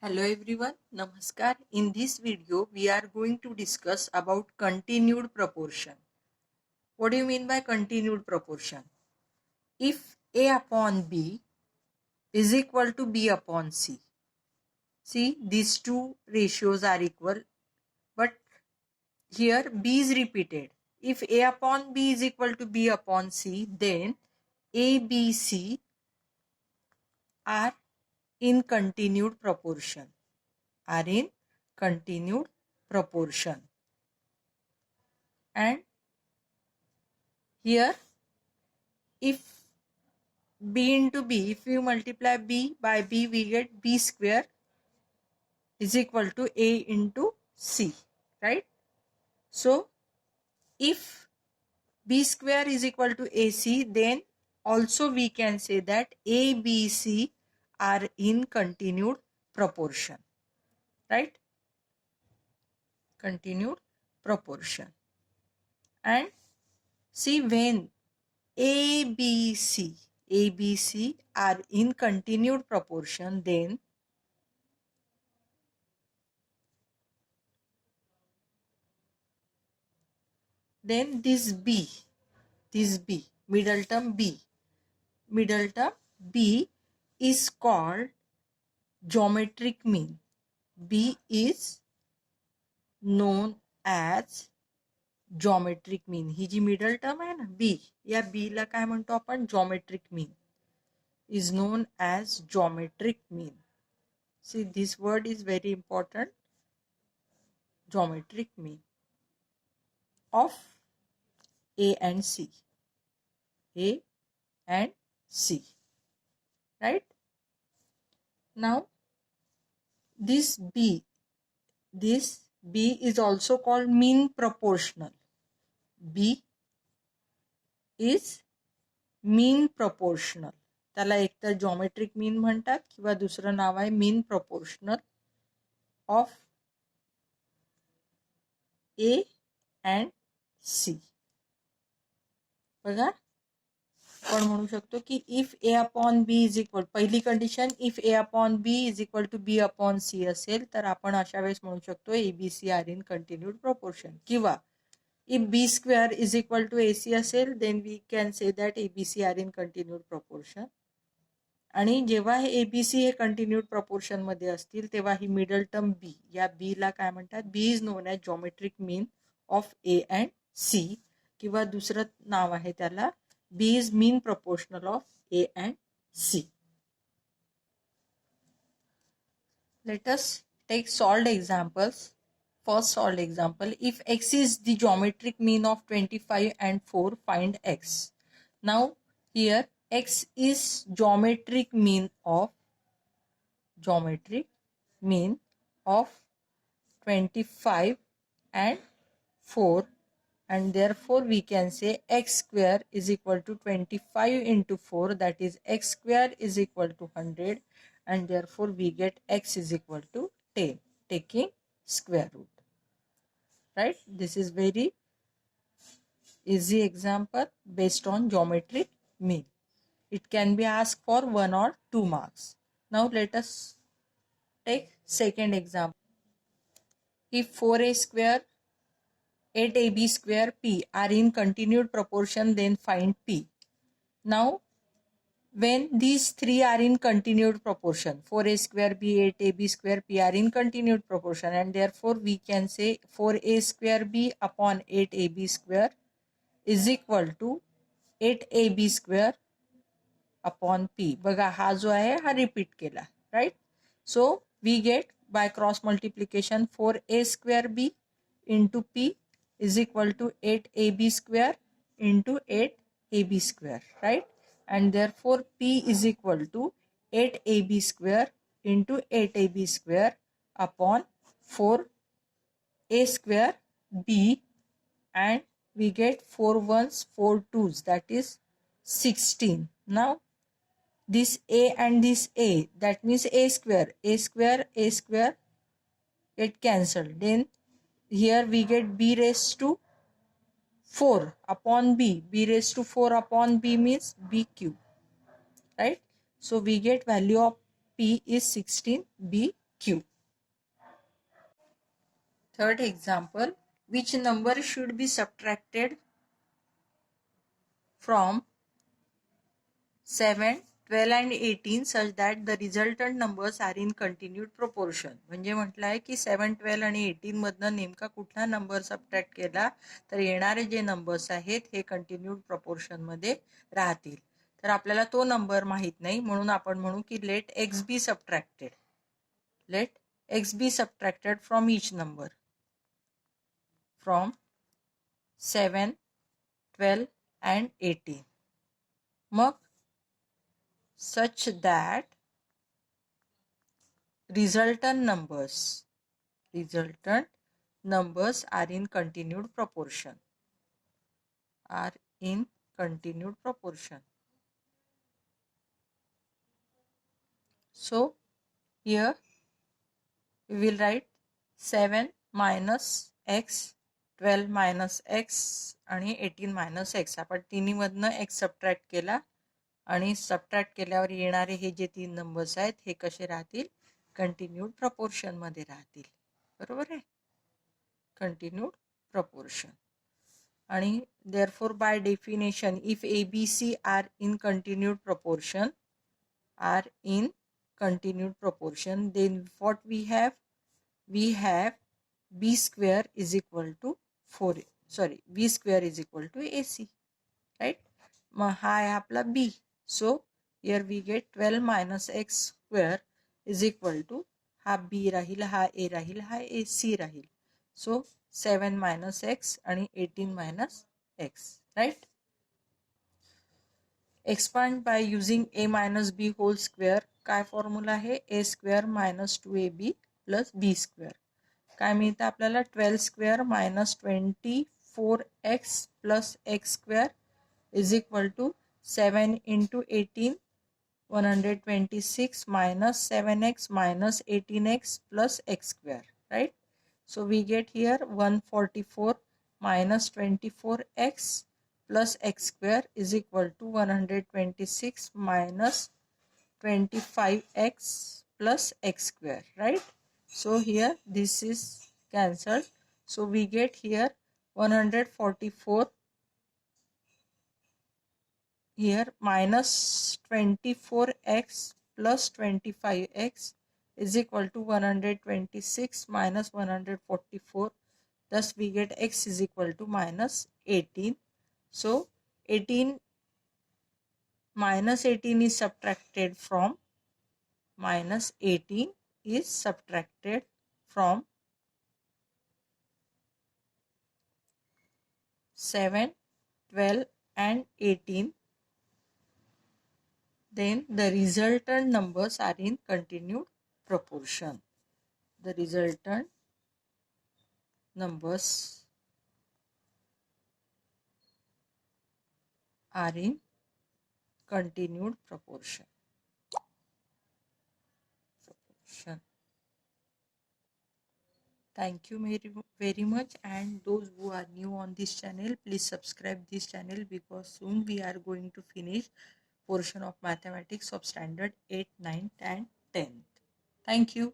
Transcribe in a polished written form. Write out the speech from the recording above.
Hello everyone, Namaskar. In this video, we are going to discuss about continued proportion. What do you mean by continued proportion? If A upon B is equal to B upon C. See, these two ratios are equal, but here B is repeated. If A upon B is equal to B upon C, then A, B, C are in continued proportion. And here, if B into B, if you multiply B by B, we get B square is equal to A into C, right? So, if B square is equal to AC, then also we can say that A, B, C are in continued proportion, right? Continued proportion. And see, when A, B, C are in continued proportion, then this B, middle term B is called geometric mean. B is known as geometric mean. He ji middle term आहे ना B, या B ला काय म्हणतो आपण geometric mean is known as geometric mean. See, this word is very important. Geometric mean of A and C. Right? Now, this B is also called mean proportional. B is mean proportional. त्याला एकतर geometric mean म्हणतात किंवा दुसरं नाव आहे mean proportional of A and C. बघा, आपण म्हणू शकतो की if A upon B is equal, पहिली condition if A upon B is equal to B upon C असेल तर आपण अशा वेळेस म्हणू शकतो ABC are in continued proportion. किंवा if B square is equal to AC असेल then we can say that ABC are in continued proportion. आणि जेव्हा हे ABC हे कंटिन्यूड प्रोपोर्शन मध्ये असतील तेव्हा ही मिडल टर्म B, या B ला काय म्हणतात, B is known as geometric mean of A and C, किंवा दुसरं नाव आहे त्याला B is mean proportional of A and C. Let us take solved examples. First solved example, if X is the geometric mean of 25 and 4, find X. Now here X is geometric mean of 25 and 4, and therefore we can say X square is equal to 25 into 4, that is X square is equal to 100, and therefore we get X is equal to 10, taking square root. Right? This is very easy example based on geometric mean. It can be asked for 1 or 2 marks. Now let us take second example. If 4a square, 8ab square, p are in continued proportion, then find p. Now, when these three are in continued proportion, 4a square b, 8ab square p are in continued proportion, and therefore we can say 4a square b upon 8ab square is equal to 8ab square upon p. बघा, हा जो आहे हा repeat केला, right? So we get by cross multiplication 4a square b into p is equal to 8ab square into 8ab square, right? And therefore p is equal to 8ab square into 8ab square upon 4a square b, and we get 4 ones, 4 twos, that is 16. Now this a and this a, that means a square get cancelled. Then here we get b raised to 4 upon b. b raised to 4 upon b means b cube, right? So we get value of p is 16 b Q. Third example, which number should be subtracted from 7, 12 and 18 such that the resultant numbers are in continued proportion. म्हणजे म्हटलं आहे की 7, 12 आणि 18 मधनं नेमका कुठला number subtract केला तर येणारे जे नंबर्स आहेत हे कंटिन्यूड प्रपोर्शन मध्ये राहतील. तर आपल्याला तो नंबर माहित नाही म्हणून आपण म्हणू की let x be subtracted. Let x be subtracted from each number from 7, 12 and 18. मग such that resultant numbers are in continued proportion. So here we will write 7 minus x, 12 minus x आणि 18 minus x. आपण तिन्ही मधनं x subtract केला आणि subtract केल्यावर येणारे हे जे तीन नंबर्स आहेत हे कसे राहतील कंटिन्यूड प्रपोर्शन मध्ये राहतील. बरोबर आहे, कंटिन्यूड प्रपोर्शन. आणि therefore by definition if ABC are in continued proportion then what we have b square is equal to b square is equal to AC, right? मग हा आहे आपला b. So here we get 12 minus x square is equal to हा b राहील, हा a राहील, हा c राहील. So 7 minus x आणि 18 minus x, right? Expand by using a minus b whole square. काय formula आहे a square minus 2ab plus b square. काय मिळतं आपल्याला 12 square minus 24x plus x square is equal to 7 into 18 126 minus 7x minus 18x plus x square, right? So we get here 144 minus 24x plus x square is equal to 126 minus 25x plus x square, right? So here this is cancelled. So we get here 144 here minus 24x plus 25x is equal to 126 minus 144. Thus we get x is equal to minus 18. So 18 minus 18 is subtracted from 7, 12 and 18. Then the resultant numbers are in continued proportion. The resultant numbers are in continued proportion. Thank you very much, and those who are new on this channel, please subscribe this channel because soon we are going to finish portion of mathematics of standard 8, 9 and 10th. Thank you.